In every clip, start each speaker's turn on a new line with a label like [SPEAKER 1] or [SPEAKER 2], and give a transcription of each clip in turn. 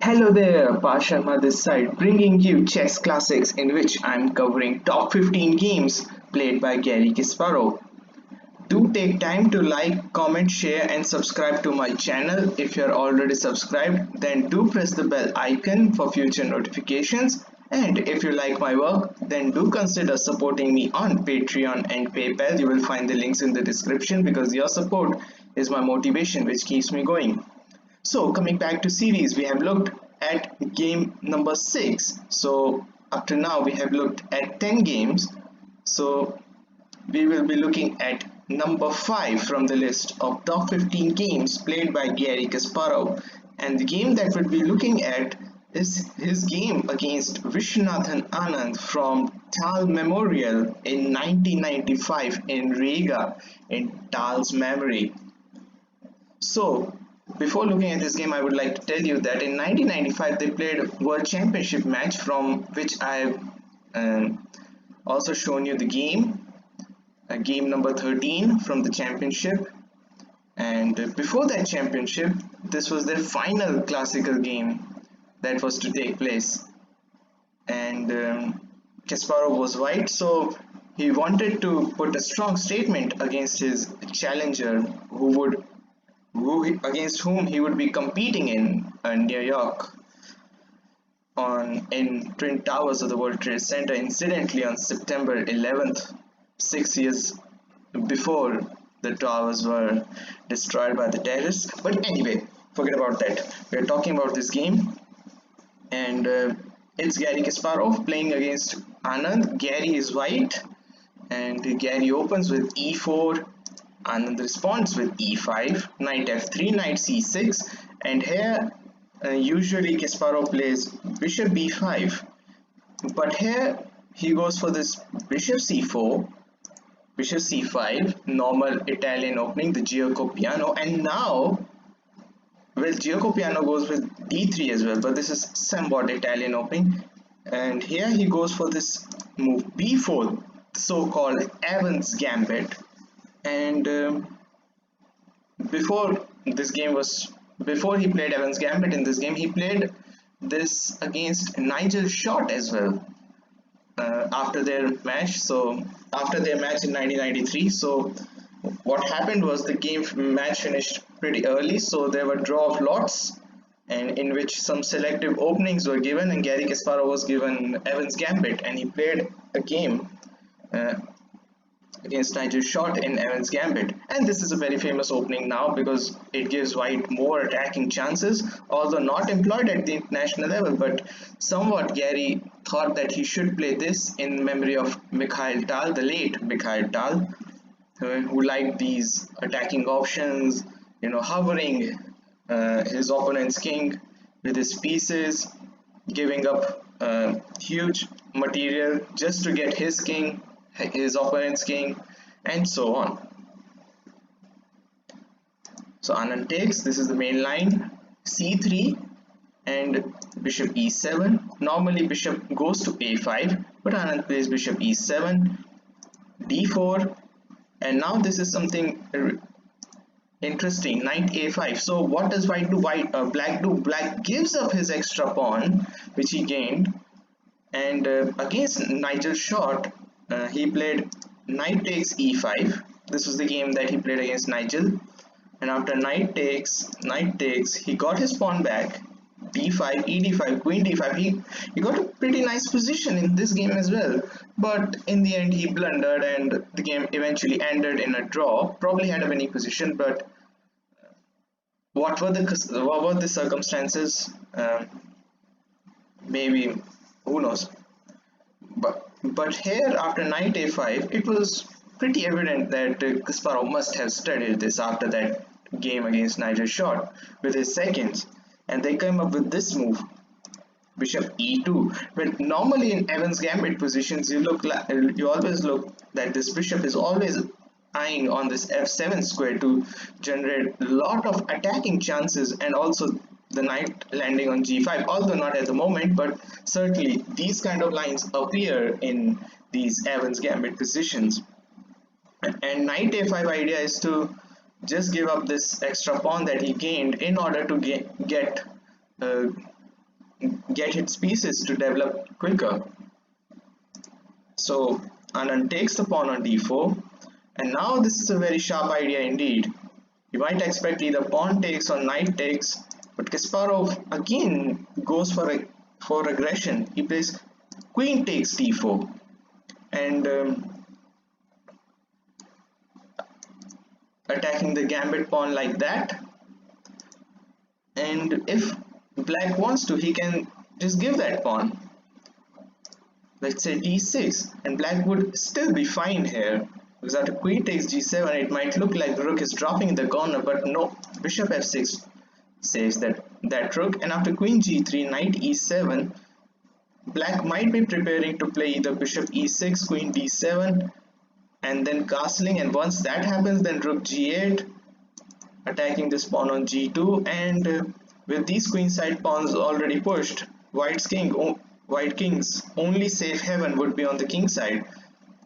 [SPEAKER 1] Hello there, Pasharma this side, bringing you chess classics in which I'm covering top 15 games played by Garry Kasparov. Do take time to like, comment, share, and subscribe to my channel. If you're already subscribed, then do press the bell icon for future notifications. And if you like my work, then do consider supporting me on Patreon and PayPal. You will find the links in the description because your support is my motivation, which keeps me going. So coming back to series, we have looked at game number 6. So up to now we have looked at 10 games. So we will be looking at number 5 from the list of top 15 games played by Garry Kasparov. And the game that we'll be looking at is his game against Viswanathan Anand from Tal Memorial in 1995 in Riga in Tal's memory. So, before looking at this game, I would like to tell you that in 1995 they played a World Championship match from which I've also shown you the game, game number 13 from the championship. And before that championship, this was their final classical game that was to take place. And Kasparov was white, so he wanted to put a strong statement against his challenger, against whom he would be competing in New York in Twin Towers of the World Trade Center, incidentally on September 11th, 6 years before the towers were destroyed by the terrorists. But anyway, forget about that. We're talking about this game, and it's Garry Kasparov playing against Anand. Garry is white, and Garry opens with e4. Anand responds with e5, knight f3, knight c6, and here usually Kasparov plays bishop b5, but here he goes for this bishop c4, bishop c5, normal Italian opening, the Gioco piano, and now, well, Gioco piano goes with d3 as well, but this is somewhat Italian opening, and here he goes for this move b4, so-called Evans Gambit. And before he played Evans Gambit in this game, he played this against Nigel Short as well after their match. So after their match in 1993, so what happened was the match finished pretty early, so there were draw of lots, and in which some selective openings were given, and Garry Kasparov was given Evans Gambit, and he played a game against Nigel Short in Evans Gambit. And this is a very famous opening now because it gives white more attacking chances, although not employed at the international level, but somewhat Garry thought that he should play this in memory of Mikhail Tal, the late Mikhail Tal, who liked these attacking options, hovering his opponent's king with his pieces, giving up huge material just to get his king, his opponent's king, and so on. So Anand takes, this is the main line, c3 and bishop e7. Normally bishop goes to a5, but Anand plays bishop e7, d4, and now this is something interesting, knight a5. So what does white do? Black do? Black gives up his extra pawn which he gained, and against Nigel Short, he played knight takes e5. This was the game that he played against Nigel, and after knight takes, he got his pawn back, d5, ed5, queen d5. He got a pretty nice position in this game as well, but in the end he blundered and the game eventually ended in a draw. Probably had a winning position, but what were the circumstances? Maybe, who knows. But here after knight a5, it was pretty evident that Kasparov must have studied this after that game against Nigel Short with his seconds, and they came up with this move, bishop e2. But normally in Evans Gambit positions, you always look that this bishop is always eyeing on this f7 square to generate a lot of attacking chances, and also the knight landing on g5, although not at the moment, but certainly these kind of lines appear in these Evans Gambit positions. And knight a5 idea is to just give up this extra pawn that he gained in order to get get its pieces to develop quicker. So Anand takes the pawn on d4, and now this is a very sharp idea indeed. You might expect either pawn takes or knight takes, but Kasparov again goes for aggression. He plays queen takes d4, and attacking the gambit pawn like that. And if black wants to, he can just give that pawn, let's say d6, and black would still be fine here, because after queen takes g7 it might look like rook is dropping in the corner, but no, bishop f6 saves that rook. And after queen g3, knight e7, black might be preparing to play either bishop e6, queen d7, and then castling, and once that happens then rook g8, attacking this pawn on g2. And with these queenside pawns already pushed, white king's only safe haven would be on the king side.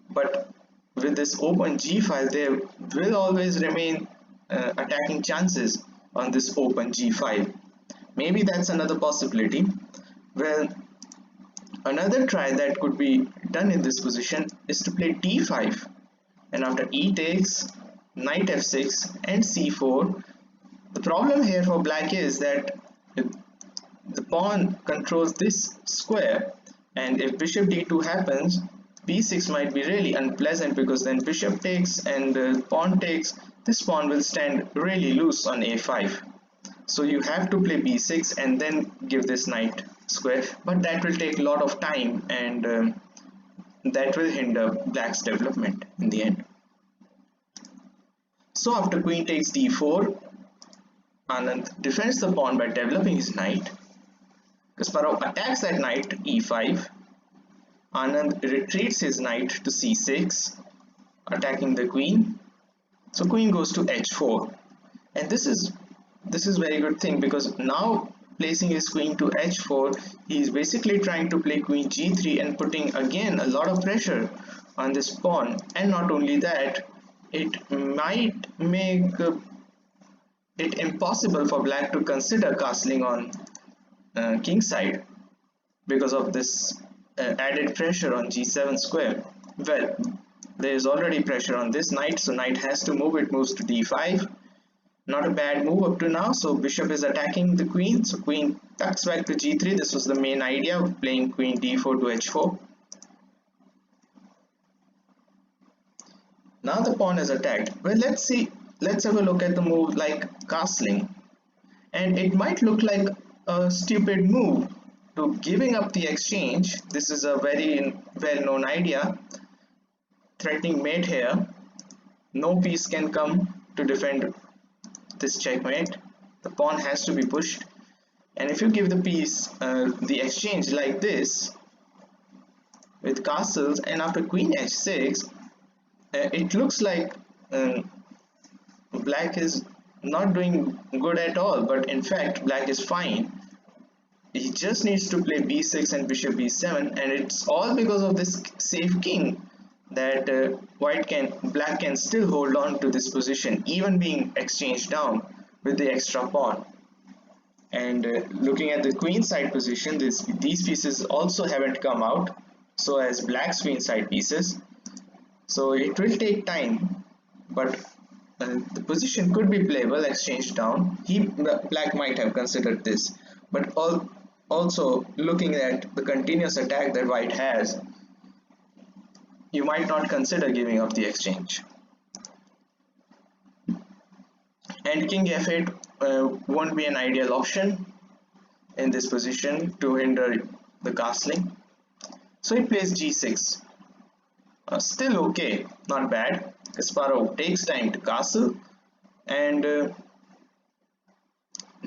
[SPEAKER 1] But with this open g5, there will always remain attacking chances on this open g5. Maybe that's another possibility. Well, another try that could be done in this position is to play d5, and after e takes, knight f6 and c4. The problem here for black is that the pawn controls this square, and if bishop d2 happens, b6 might be really unpleasant, because then bishop takes and pawn takes, this pawn will stand really loose on a5. So you have to play b6 and then give this knight square, but that will take a lot of time, and that will hinder black's development in the end. So after queen takes d4, Anand defends the pawn by developing his knight. Kasparov attacks that knight to e5. Anand retreats his knight to c6, attacking the queen. So queen goes to h4, and this is very good thing, because now placing his queen to h4, he is basically trying to play queen g3 and putting again a lot of pressure on this pawn. And not only that, it might make it impossible for black to consider castling on king side because of this added pressure on g7 square. Well, there is already pressure on this knight, so knight has to move. It moves to d5. Not a bad move up to now. So bishop is attacking the queen, so queen tucks back to g3. This was the main idea of playing queen d4 to h4. Now the pawn is attacked. Well, let's have a look at the move like castling, and it might look like a stupid move to giving up the exchange. This is a very well-known idea, threatening mate here. No piece can come to defend this checkmate. The pawn has to be pushed, and if you give the piece the exchange like this with castles, and after queen h6, it looks like black is not doing good at all, but in fact black is fine. He just needs to play b6 and bishop b7, and it's all because of this safe king that black can still hold on to this position, even being exchanged down with the extra pawn. And looking at the queen side position, these pieces also haven't come out, so as black's queen side pieces. So it will take time, but the position could be playable, exchanged down. Black might have considered this, but also looking at the continuous attack that white has, you might not consider giving up the exchange. And king f8 won't be an ideal option in this position to hinder the castling. So he plays g6. Still okay, not bad. Kasparov takes time to castle, and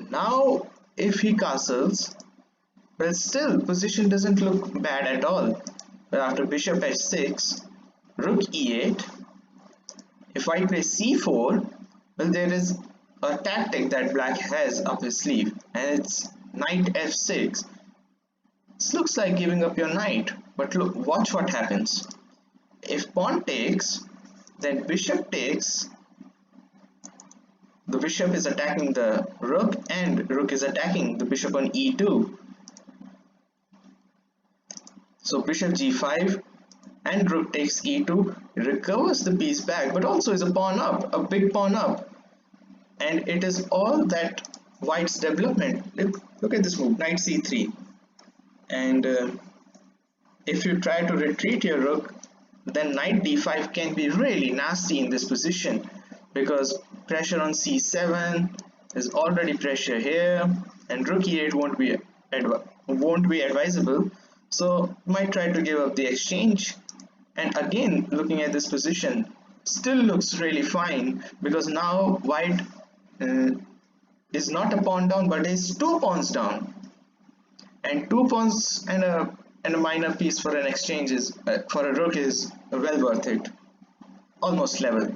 [SPEAKER 1] now if he castles, well, still position doesn't look bad at all. But after bishop h6, rook e8, if white plays c4, well, there is a tactic that black has up his sleeve, and it's knight f6. This looks like giving up your knight, but look, watch what happens. If pawn takes, then bishop takes. The bishop is attacking the rook, and rook is attacking the bishop on e2. So bishop g5 and rook takes e2, recovers the piece back, but also is a pawn up, a big pawn up. And it is all that white's development. Look at this move, knight c3. And if you try to retreat your rook, then knight d5 can be really nasty in this position, because pressure on c7 is already pressure here, and rook e8 won't be advisable. So might try to give up the exchange. And again, looking at this position, still looks really fine, because now white uh, is not a pawn down but is 2 pawns down, and 2 pawns and a minor piece for an exchange is for a rook is well worth it, almost level.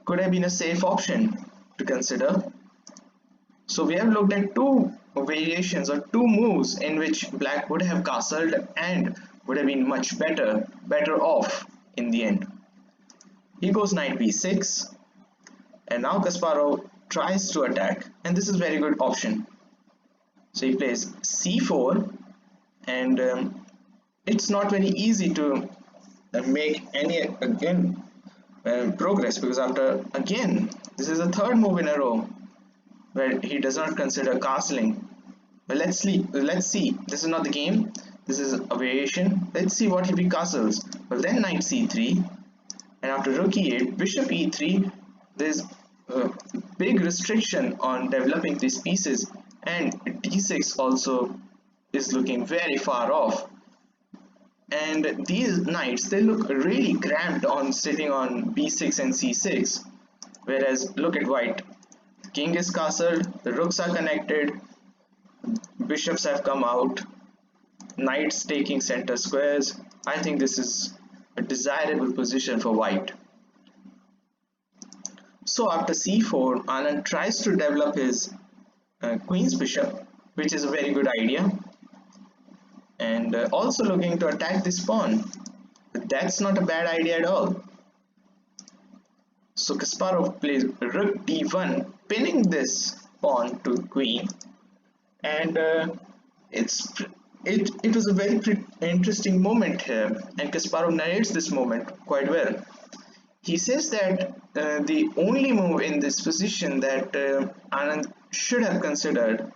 [SPEAKER 1] Could have been a safe option to consider. So we have looked at two variations or two moves in which black would have castled and would have been much better off in the end. He goes knight b6, and now Kasparov tries to attack, and this is very good option. So he plays c4, and it's not very easy to make any again progress, because after again this is the third move in a row where he does not consider castling. But let's see. This is not the game. This is a variation. Let's see what if he castles. Well, then knight c3, and after rook e8, bishop e3. There's a big restriction on developing these pieces, and d6 also is looking very far off. And these knights, they look really cramped on sitting on b6 and c6. Whereas look at white. King is castled, the rooks are connected, bishops have come out, knights taking center squares. I think this is a desirable position for white. So after c4, Anand tries to develop his queen's bishop, which is a very good idea, and also looking to attack this pawn. But that's not a bad idea at all. So Kasparov plays rook d1, pinning this pawn to queen, and it was a very interesting moment here, and Kasparov narrates this moment quite well. He says that the only move in this position that Anand should have considered,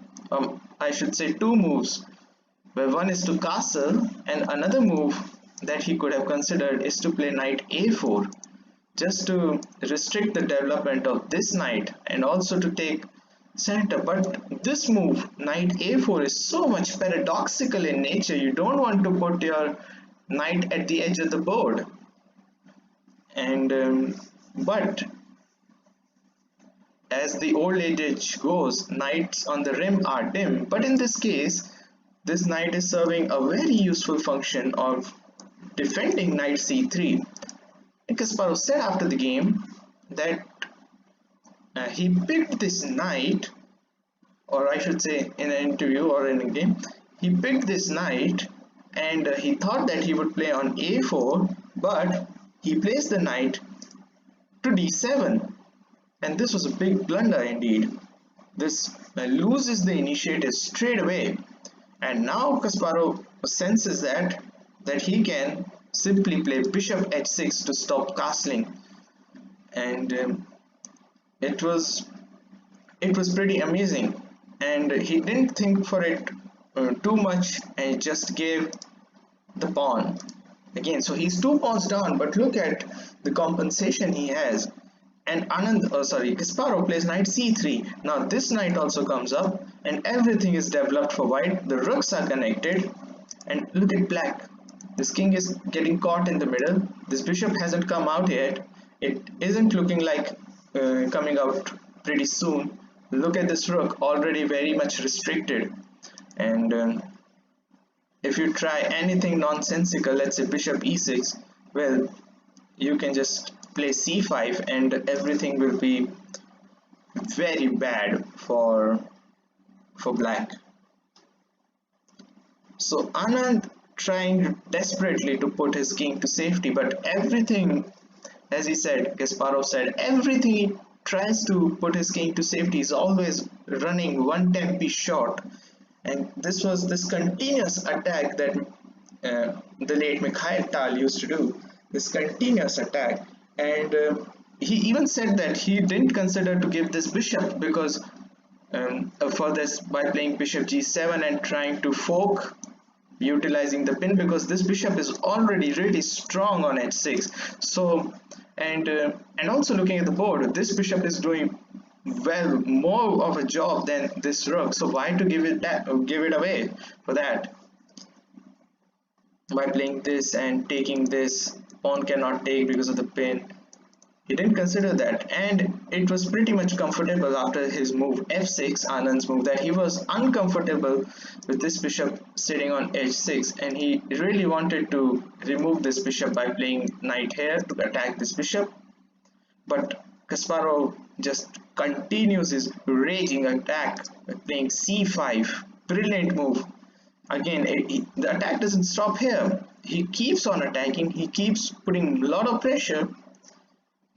[SPEAKER 1] I should say two moves, where one is to castle, and another move that he could have considered is to play knight a4, just to restrict the development of this knight and also to take center. But this move, knight a4, is so much paradoxical in nature. You don't want to put your knight at the edge of the board, and but as the old adage goes, knights on the rim are dim. But in this case, this knight is serving a very useful function of defending knight c3. And Kasparov said after the game that he picked this knight, or I should say in an interview or in a game, he picked this knight, and he thought that he would play on a4, but he plays the knight to d7, and this was a big blunder indeed. This loses the initiative straight away, and now Kasparov senses that he can simply play bishop h6 to stop castling, and it was pretty amazing, and he didn't think for it too much, and he just gave the pawn again. So he's 2 pawns down, but look at the compensation he has. And Kasparov plays knight c3. Now this knight also comes up, and everything is developed for white. The rooks are connected, and look at black. This king is getting caught in the middle. This bishop hasn't come out yet. It isn't looking like coming out pretty soon. Look at this rook, already very much restricted. And if you try anything nonsensical, let's say bishop e6, well, you can just play c5 and everything will be very bad for black. So Anand trying desperately to put his king to safety, but everything, as he said, Kasparov said, everything he tries to put his king to safety is always running one tempi short. And this was this continuous attack that the late Mikhail Tal used to do, this continuous attack. And he even said that he didn't consider to give this bishop because for this by playing bishop g7 and trying to fork utilizing the pin, because this bishop is already really strong on h6. So and also looking at the board, this bishop is doing well more of a job than this rook, so why to give it away for that? By playing this and taking this, pawn cannot take because of the pin. He didn't consider that, and it was pretty much comfortable after his move f6, Anand's move, that he was uncomfortable with this bishop sitting on h6, and he really wanted to remove this bishop by playing knight here to attack this bishop. But Kasparov just continues his raging attack by playing c5. Brilliant move. Again, the attack doesn't stop here. He keeps on attacking, he keeps putting a lot of pressure.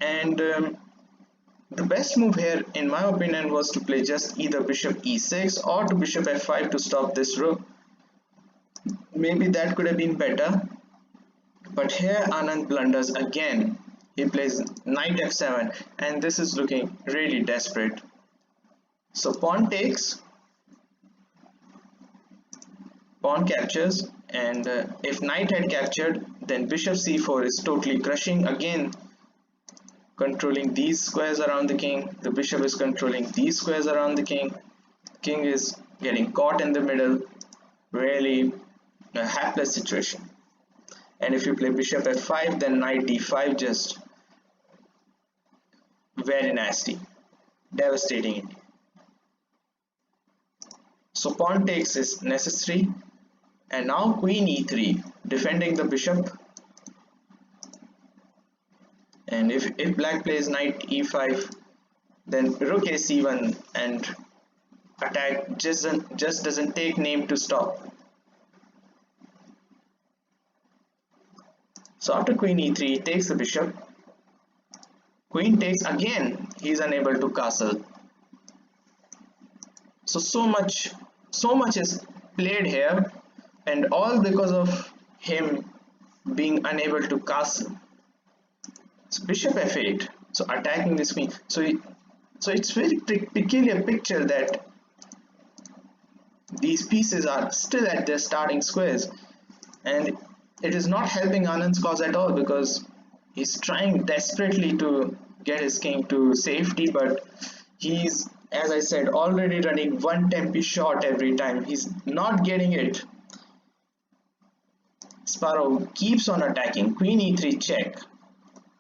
[SPEAKER 1] And the best move here, in my opinion, was to play just either bishop e6 or to bishop f5 to stop this rook. Maybe that could have been better. But here Anand blunders again. He plays knight f7, and this is looking really desperate. So pawn takes, pawn captures, and if knight had captured, then bishop c4 is totally crushing. Again, controlling these squares around the king, the bishop is controlling these squares around the king, king is getting caught in the middle, really a hapless situation. And if you play bishop f5, then knight d5, just very nasty, devastating. So pawn takes is necessary, and now queen e3, defending the bishop. And if black plays knight e5, then rook a c1, and attack just doesn't take name to stop. So after queen e3, he takes the bishop. Queen takes again, he is unable to castle. So much is played here, and all because of him being unable to castle. So bishop f8, so attacking this queen. So it's very peculiar picture that these pieces are still at their starting squares, and it is not helping Anand's cause at all, because he's trying desperately to get his king to safety, but he's, as I said, already running one tempi shot every time. He's not getting it. Kasparov keeps on attacking. Queen e3 check.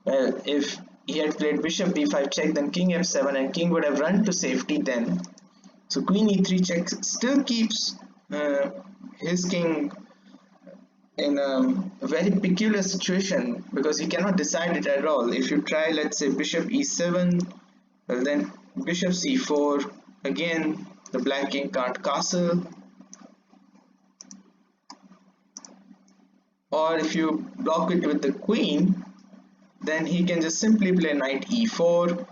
[SPEAKER 1] Well, if he had played bishop b5 check, then king f7, and king would have run to safety then. So queen e3 check still keeps his king in a very peculiar situation, because he cannot decide it at all. If you try, let's say, bishop e7, well, then bishop c4, again the black king can't castle. Or if you block it with the queen, then he can just simply play knight e4,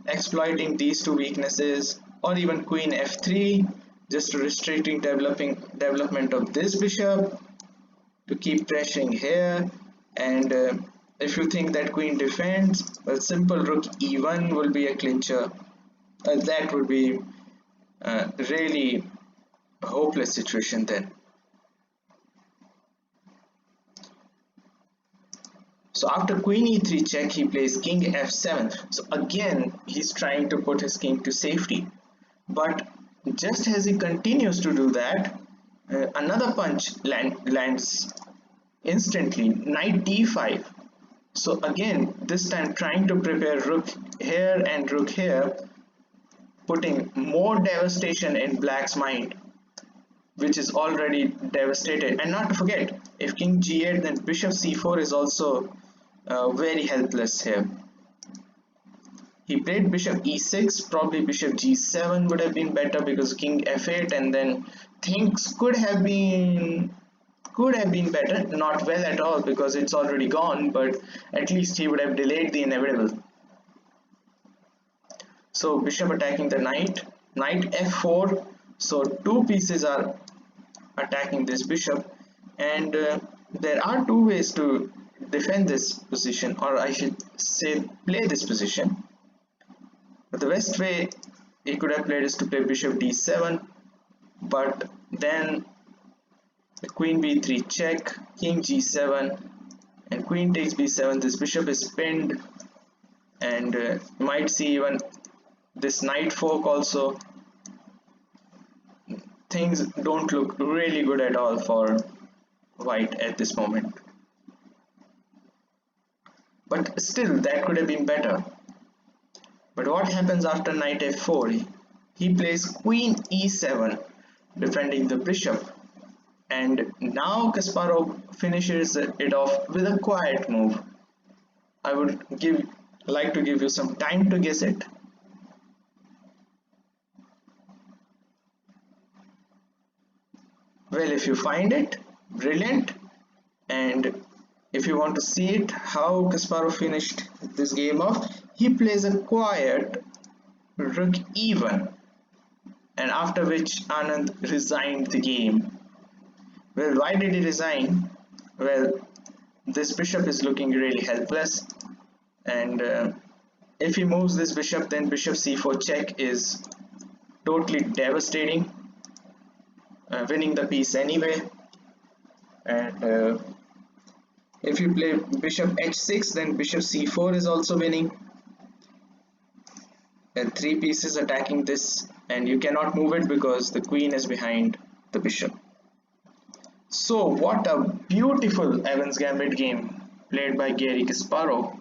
[SPEAKER 1] exploiting these two weaknesses, or even queen f3, just restricting development of this bishop to keep pressuring here. And if you think that queen defends, well, simple rook e1 will be a clincher. That would be really a hopeless situation then. So after queen e3 check, he plays king f7. So again, he's trying to put his king to safety. But just as he continues to do that, another punch lands instantly, knight d5. So again, this time trying to prepare rook here and rook here, putting more devastation in black's mind, which is already devastated. And not to forget, if king g8, then bishop c4 is also very helpless here. He played bishop e6, probably bishop g7 would have been better, because king f8, and then things could have been better. Not well at all, because it's already gone, but at least he would have delayed the inevitable. So bishop attacking the knight f4. So two pieces are attacking this bishop, and there are two ways to defend this position, or I should say play this position. But the best way he could have played is to play bishop d7, but then the queen b3 check, king g7, and queen takes b7. This bishop is pinned, and you might see even this knight fork also. Things don't look really good at all for white at this moment. But still, that could have been better. But what happens after knight f4? He plays queen e7, defending the bishop. And now Kasparov finishes it off with a quiet move. I would like to give you some time to guess it. Well, if you find it, brilliant. And if you want to see it, how Kasparov finished this game off, he plays a quiet rook e1, and after which Anand resigned the game. Well, why did he resign? Well, this bishop is looking really helpless, and if he moves this bishop, then bishop c4 check is totally devastating, winning the piece anyway. And if you play bishop h6, then bishop c4 is also winning, and three pieces attacking this, and you cannot move it because the queen is behind the bishop. So what a beautiful Evans Gambit game played by Garry Kasparov.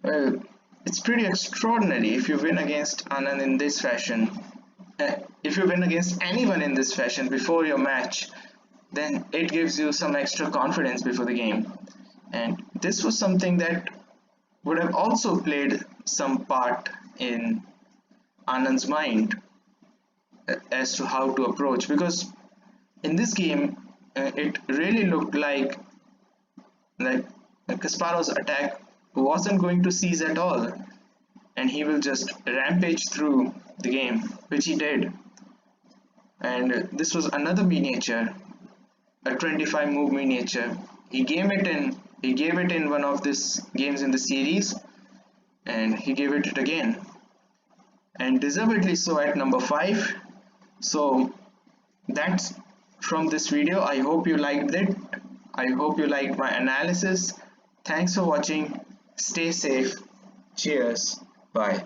[SPEAKER 1] Well, it's pretty extraordinary if you win against Anand in this fashion. If you win against anyone in this fashion before your match, then it gives you some extra confidence before the game. And this was something that would have also played some part in Anand's mind as to how to approach, because in this game it really looked like Kasparov's attack wasn't going to cease at all, and he will just rampage through the game, which he did. And this was another miniature, a 25 move miniature. He gave it in one of these games in the series, and he gave it again, and deservedly so at number 5. So that's from this video. I hope you liked it. I hope you liked my analysis. Thanks for watching. Stay safe. Cheers. Bye.